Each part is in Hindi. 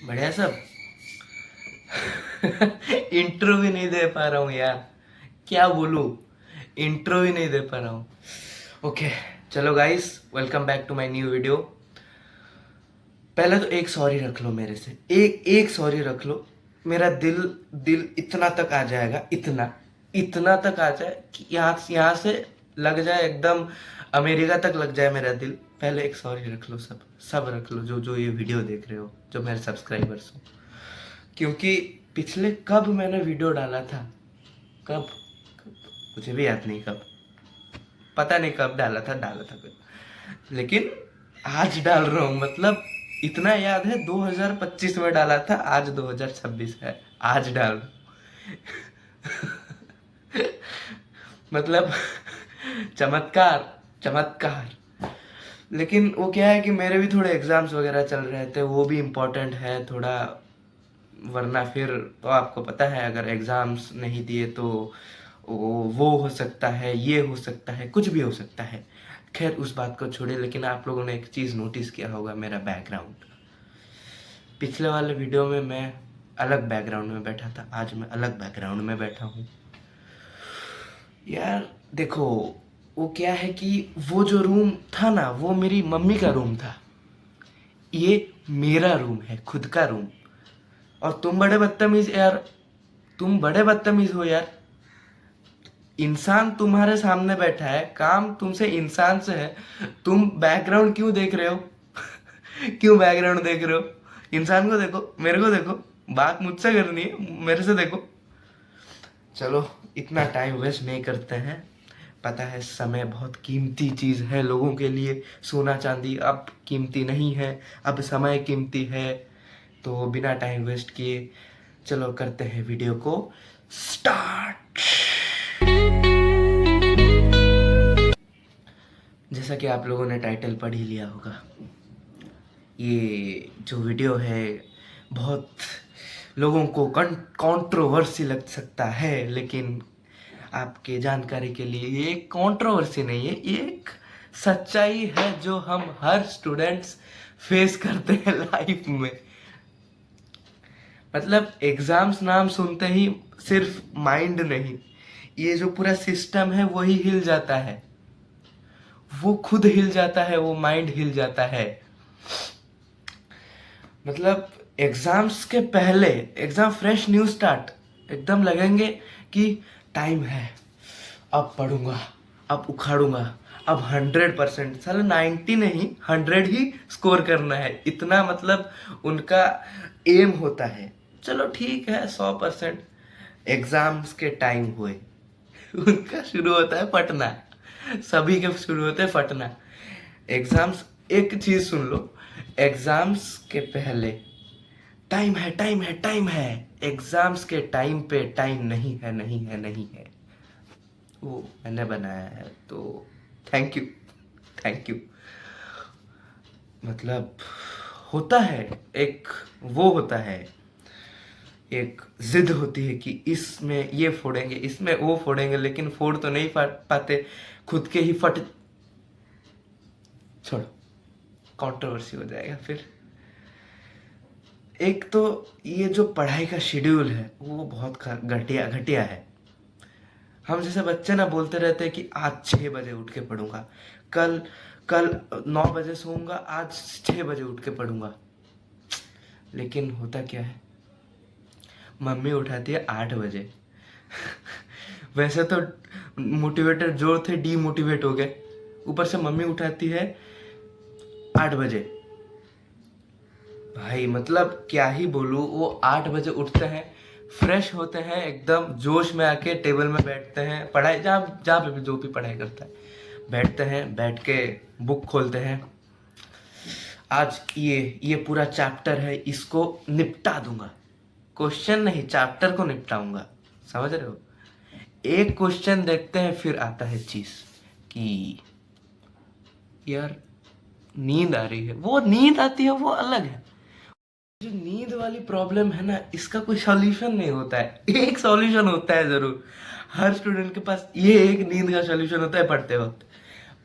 बढ़िया सब। इंट्रो भी नहीं दे पा रहा हूँ यार, क्या बोलूँ। इंट्रो भी नहीं दे पा रहा हूँ। ओके, चलो guys, welcome back to my new video. पहले तो एक सॉरी रख लो मेरे से, एक एक सॉरी रख लो। मेरा दिल दिल इतना तक आ जाएगा, इतना इतना तक आ जाए कि यहाँ से लग जाए एकदम, अमेरिका तक लग जाए मेरा दिल। पहले एक सॉरी रख लो, सब सब रख लो, जो जो ये वीडियो देख रहे हो, जो मेरे सब्सक्राइबर्स हो। क्योंकि पिछले कब मैंने वीडियो डाला था, कब, मुझे भी याद नहीं कब, पता नहीं कब डाला था कुछ, लेकिन आज डाल रहा हूँ। मतलब इतना याद है, 2025 में डाला था, आज 2026 है, आज डाल रहा हूँ। मतलब चमत्कार, चमत्कार। लेकिन वो क्या है कि मेरे भी थोड़े एग्जाम्स वगैरह चल रहे थे, वो भी इम्पोर्टेंट है थोड़ा। वरना फिर तो आपको पता है, अगर एग्जाम्स नहीं दिए तो वो हो सकता है, ये हो सकता है, कुछ भी हो सकता है। खैर उस बात को छोड़िए, लेकिन आप लोगों ने एक चीज़ नोटिस किया होगा, मेरा बैकग्राउंड। पिछले वाले वीडियो में मैं अलग बैकग्राउंड में बैठा था, आज मैं अलग बैकग्राउंड में बैठा हूँ। यार देखो, वो क्या है कि वो जो रूम था ना, वो मेरी मम्मी का रूम था। ये मेरा रूम है, खुद का रूम। और तुम बड़े बदतमीज यार, तुम बड़े बदतमीज हो यार। इंसान तुम्हारे सामने बैठा है, काम तुमसे इंसान से है, तुम बैकग्राउंड क्यों देख रहे हो? क्यों बैकग्राउंड देख रहे हो? इंसान को देखो, मेरे को देखो। बात मुझसे करनी है, मेरे से देखो। चलो, इतना टाइम वेस्ट नहीं करते हैं। पता है समय बहुत कीमती चीज़ है लोगों के लिए। सोना चांदी अब कीमती नहीं है, अब समय कीमती है। तो बिना टाइम वेस्ट किए चलो करते हैं वीडियो को स्टार्ट। जैसा कि आप लोगों ने टाइटल पढ़ ही लिया होगा, ये जो वीडियो है बहुत लोगों को कंट्रोवर्सी लग सकता है, लेकिन आपके जानकारी के लिए ये एक कंट्रोवर्सी नहीं है, ये एक सच्चाई है जो हम हर स्टूडेंट्स फेस करते हैं लाइफ में। मतलब एग्जाम्स नाम सुनते ही सिर्फ माइंड नहीं, ये जो पूरा सिस्टम है वही हिल जाता है। वो खुद हिल जाता है, वो माइंड हिल जाता है। मतलब एग्जाम्स के पहले, एग्जाम फ्रेश न्यू स्टार्ट, एकदम लगेंगे कि टाइम है, अब पढ़ूंगा, अब उखाड़ूंगा, अब 100%, साला 90 नहीं 100 ही स्कोर करना है, इतना मतलब उनका एम होता है। चलो ठीक है, 100%। एग्जाम्स के टाइम हुए, उनका शुरू होता है फटना। सभी के शुरू होते हैं फटना। एग्जाम्स, एक चीज सुन लो, एग्जाम्स के पहले टाइम है, टाइम है, टाइम है। एग्जाम्स के टाइम पे टाइम नहीं है, नहीं है, नहीं है। वो मैंने बनाया है, तो थैंक यू, थैंक यू। मतलब होता है एक, वो होता है, एक जिद होती है कि इसमें ये फोड़ेंगे, इसमें वो फोड़ेंगे, लेकिन फोड़ तो नहीं पाते, खुद के ही फट। छोड़ो, कंट्रोवर्सी हो जाएगा फिर। एक तो ये जो पढ़ाई का शेड्यूल है वो बहुत घटिया घटिया है। हम जैसे बच्चे ना बोलते रहते हैं कि आज 6 बजे उठ के पढ़ूंगा, कल कल 9 बजे सोऊंगा, आज 6 बजे उठ के पढ़ूंगा। लेकिन होता क्या है, मम्मी उठाती है 8 बजे। वैसे तो मोटिवेटर जो थे डीमोटिवेट हो गए, ऊपर से मम्मी उठाती है 8 बजे। भाई मतलब क्या ही बोलूँ, वो 8 बजे उठते हैं, फ्रेश होते हैं, एकदम जोश में आके टेबल में बैठते हैं, पढ़ाई जहाँ जहाँ पे भी जो भी पढ़ाई करता है, बैठते हैं, बैठ के बुक खोलते हैं। आज ये पूरा चैप्टर है, इसको निपटा दूंगा। क्वेश्चन नहीं, चैप्टर को निपटाऊंगा। समझ रहे हो? एक क्वेश्चन देखते हैं, फिर आता है चीज कि यार नींद आ रही है। वो नींद आती है, वो अलग है। जो नींद वाली प्रॉब्लम है ना, इसका कोई सॉल्यूशन नहीं होता है। एक सॉल्यूशन होता है जरूर, हर स्टूडेंट के पास ये एक नींद का सॉल्यूशन होता है पढ़ते वक्त।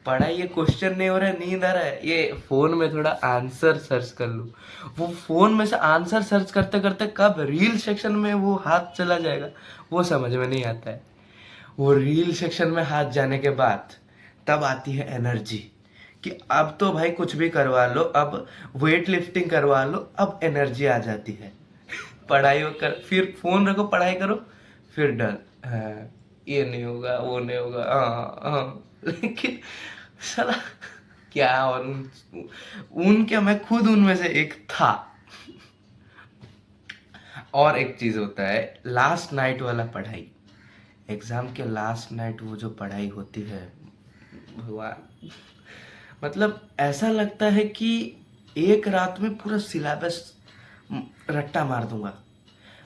पढ़ाई ये क्वेश्चन नहीं हो रहा है, नींद आ रहा है, ये फोन में थोड़ा आंसर सर्च कर लूं। वो फोन में से आंसर सर्च करते करते कब रील सेक्शन में वो हाथ चला जाएगा वो समझ में नहीं आता है। वो रील सेक्शन में हाथ जाने के बाद तब आती है एनर्जी कि अब तो भाई कुछ भी करवा लो, अब वेट लिफ्टिंग करवा लो, अब एनर्जी आ जाती है। पढ़ाई कर, फिर फोन रखो, पढ़ाई करो, फिर डर, हाँ, ये नहीं होगा, वो नहीं होगा, हाँ हाँ। लेकिन साला क्या, और उनके मैं खुद उनमें से एक था। और एक चीज होता है लास्ट नाइट वाला पढ़ाई, एग्जाम के लास्ट नाइट वो जो पढ़ाई होती है, भगवान, मतलब ऐसा लगता है कि एक रात में पूरा सिलेबस रट्टा मार दूंगा।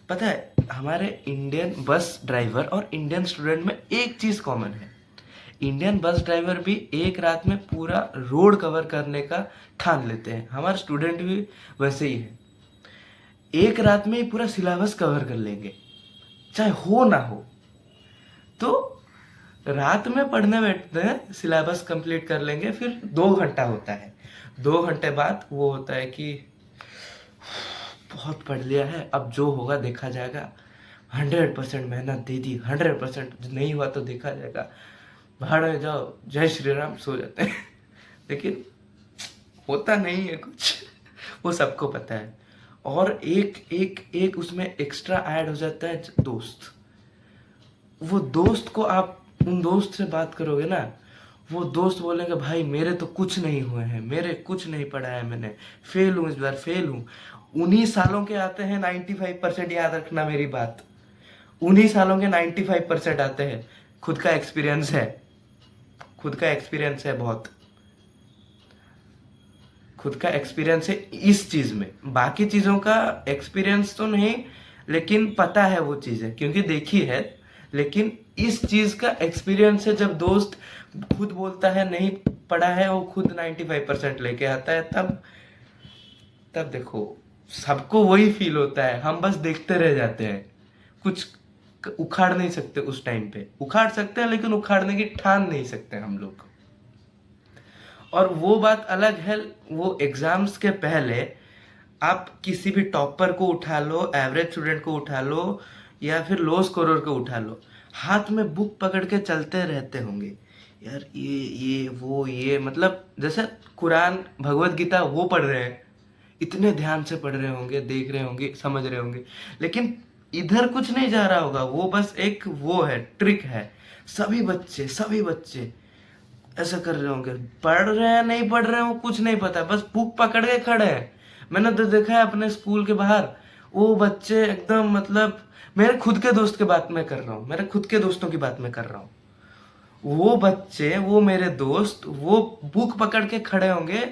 पता है हमारे इंडियन बस ड्राइवर और इंडियन स्टूडेंट में एक चीज कॉमन है, इंडियन बस ड्राइवर भी एक रात में पूरा रोड कवर करने का ठान लेते हैं, हमारे स्टूडेंट भी वैसे ही है, एक रात में ही पूरा सिलेबस कवर कर लेंगे चाहे हो ना हो। तो रात में पढ़ने बैठते हैं, सिलेबस कंप्लीट कर लेंगे, फिर 2 घंटा होता है, 2 घंटे बाद वो होता है कि बहुत पढ़ लिया है, अब जो होगा देखा जाएगा, 100% मेहनत दे दी, 100% नहीं हुआ तो देखा जाएगा, भाड़ जाओ, जय श्री राम, सो जाते हैं। लेकिन होता नहीं है कुछ, वो सबको पता है। और एक एक एक उसमें एक्स्ट्रा ऐड हो जाता है दोस्त। वो दोस्त को आप उन दोस्त से बात करोगे ना, वो दोस्त बोलेंगे भाई मेरे तो कुछ नहीं हुए हैं, मेरे कुछ नहीं पढ़ा है मैंने, फेल हूँ, इस बार फेल हूँ। उन्हीं सालों के आते हैं 95%, याद रखना मेरी बात, उन्हीं सालों के 95% आते हैं। खुद का एक्सपीरियंस है, खुद का एक्सपीरियंस है, बहुत खुद का एक्सपीरियंस है इस चीज में, बाकी चीजों का एक्सपीरियंस तो नहीं, लेकिन पता है वो चीजें क्योंकि देखी है। लेकिन इस चीज का एक्सपीरियंस है, जब दोस्त खुद बोलता है नहीं पढ़ा है, वो खुद 95% लेके आता है, तब तब देखो सबको वही फील होता है, हम बस देखते रह जाते हैं, कुछ उखाड़ नहीं सकते। उस टाइम पे उखाड़ सकते हैं लेकिन उखाड़ने की ठान नहीं सकते हम लोग। और वो बात अलग है, वो एग्जाम्स के पहले आप किसी भी टॉपर को उठा लो, एवरेज स्टूडेंट को उठा लो, या फिर लो स्कोरर को उठा लो, हाथ में बुक पकड़ के चलते रहते होंगे यार, ये वो ये, मतलब जैसे कुरान भगवत गीता वो पढ़ रहे हैं, इतने ध्यान से पढ़ रहे होंगे, देख रहे होंगे, समझ रहे होंगे, लेकिन इधर कुछ नहीं जा रहा होगा, वो बस एक वो है, ट्रिक है। सभी बच्चे ऐसा कर रहे होंगे, पढ़ रहे हैं नहीं पढ़ रहे हैं वो कुछ नहीं पता, बस बुक पकड़ के खड़े हैं। मैंने तो देखा है अपने स्कूल के बाहर, वो बच्चे एकदम, मतलब मेरे खुद के दोस्त की बात मैं कर रहा हूँ, मेरे खुद के दोस्तों की बात मैं कर रहा हूँ, वो बच्चे, वो मेरे दोस्त, वो बुक पकड़ के खड़े होंगे,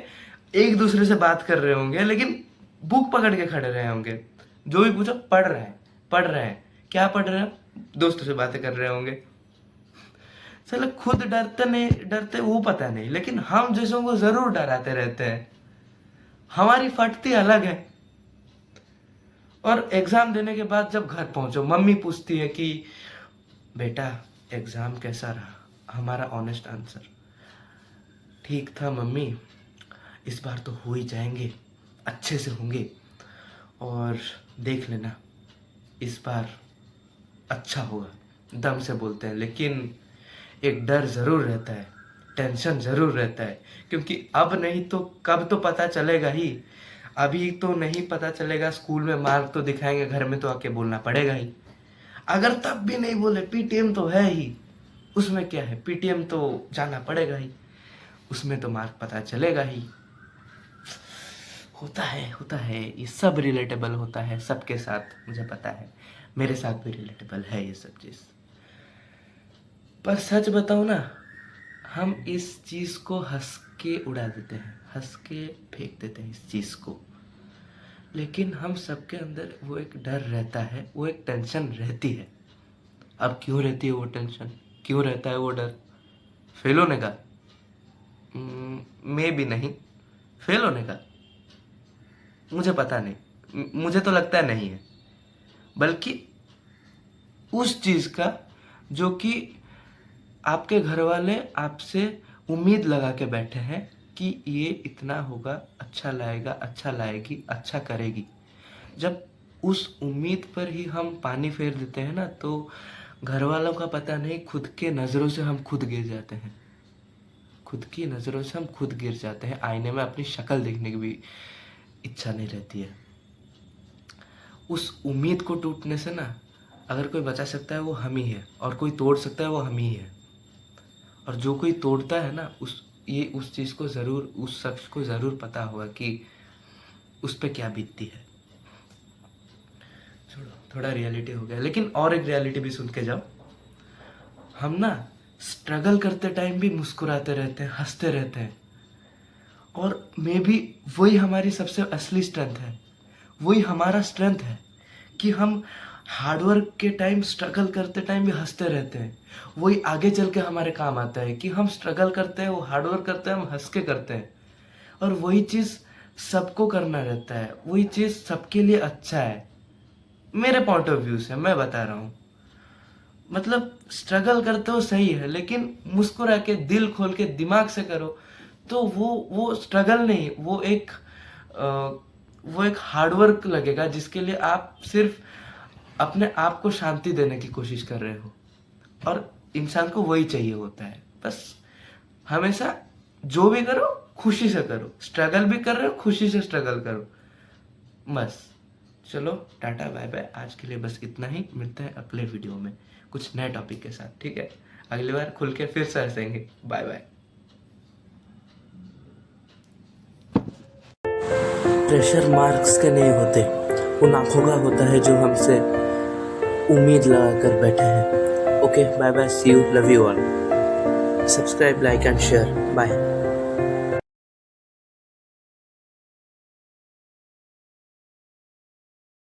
एक दूसरे से बात कर रहे होंगे, लेकिन बुक पकड़ के खड़े रहे होंगे, जो भी पूछो पढ़ रहे हैं, क्या पढ़ रहे हैं, दोस्तों से बातें कर रहे होंगे। चलो खुद डरते नहीं डरते वो पता नहीं, लेकिन हम जैसों को जरूर डराते रहते हैं, हमारी फटती अलग है। और एग्जाम देने के बाद जब घर पहुंचो, मम्मी पूछती है कि बेटा एग्जाम कैसा रहा, हमारा ऑनेस्ट आंसर, ठीक था मम्मी, इस बार तो हो ही जाएंगे, अच्छे से होंगे, और देख लेना इस बार अच्छा होगा, दम से बोलते हैं। लेकिन एक डर जरूर रहता है, टेंशन जरूर रहता है, क्योंकि अब नहीं तो कब तो पता चलेगा ही, अभी तो नहीं पता चलेगा, स्कूल में मार्क तो दिखाएंगे, घर में तो आके बोलना पड़ेगा ही, अगर तब भी नहीं बोले पीटीएम तो है ही, उसमें क्या है, पीटीएम तो जाना पड़ेगा ही, उसमें तो मार्क पता चलेगा ही। होता है ये सब रिलेटेबल होता है सबके साथ, मुझे पता है, मेरे साथ भी रिलेटेबल है ये सब चीज़। पर सच बताऊं ना, हम इस चीज को हंस के उड़ा देते हैं, हंस के फेंक देते हैं इस चीज को, लेकिन हम सबके अंदर वो एक डर रहता है, वो एक टेंशन रहती है। अब क्यों रहती है वो टेंशन, क्यों रहता है वो डर, फेल होने का, मे भी नहीं, फेल होने का मुझे पता नहीं, मुझे तो लगता है नहीं है, बल्कि उस चीज का जो कि आपके घर वाले आपसे उम्मीद लगा के बैठे हैं कि ये इतना होगा, अच्छा लाएगा, अच्छा लाएगी, अच्छा करेगी। जब उस उम्मीद पर ही हम पानी फेर देते हैं ना, तो घर वालों का पता नहीं, खुद के नज़रों से हम खुद गिर जाते हैं। खुद की नज़रों से हम खुद गिर जाते हैं। आईने में अपनी शक्ल देखने की भी इच्छा नहीं रहती है। उस उम्मीद को टूटने से ना, अगर कोई बचा सकता है वो हम ही है, और कोई तोड़ सकता है वो हम ही है। और जो कोई तोड़ता है ना, उस चीज़ को ज़रूर, उस शख्स को ज़रूर पता होगा कि उस पे क्या बीतती है। छोड़ो, थोड़ा रियलिटी हो गया, लेकिन और एक रियलिटी भी सुन के जाओ। हम ना स्ट्रगल करते टाइम भी मुस्कुराते रहते हैं, हंसते रहते हैं, और मे बी वही हमारी सबसे असली स्ट्रेंथ है। वही हमारा स्ट्रेंथ है कि हम हार्डवर्क के टाइम, स्ट्रगल करते टाइम भी हंसते रहते हैं। वही आगे चल के हमारे काम आता है कि हम स्ट्रगल करते हैं, वो हार्डवर्क करते हैं, हम हंस के करते हैं। और वही चीज़ सबको करना रहता है, वही चीज़ सबके लिए अच्छा है। मेरे पॉइंट ऑफ व्यू से मैं बता रहा हूँ। मतलब स्ट्रगल करते हो सही है, लेकिन मुस्कुरा के, दिल खोल के, दिमाग से करो, तो वो स्ट्रगल नहीं, वो एक हार्डवर्क लगेगा, जिसके लिए आप सिर्फ अपने आप को शांति देने की कोशिश कर रहे हो। और इंसान को वही चाहिए होता है। बस हमेशा जो भी करो खुशी से करो, स्ट्रगल भी कर रहे हो खुशी से स्ट्रगल करो। बस चलो, टाटा बाय बाय, आज के लिए बस इतना ही। मिलते हैं अगले वीडियो में कुछ नए टॉपिक के साथ, ठीक है? अगली बार खुल के फिर से हंसेंगे। Bye bye. प्रेशर मार्क्स के नहीं होते, उन आँखों का होता है जो हमसे उम्मीद लगा कर बैठे हैं। Okay, bye bye, see you, love you all. Subscribe, like and share, bye.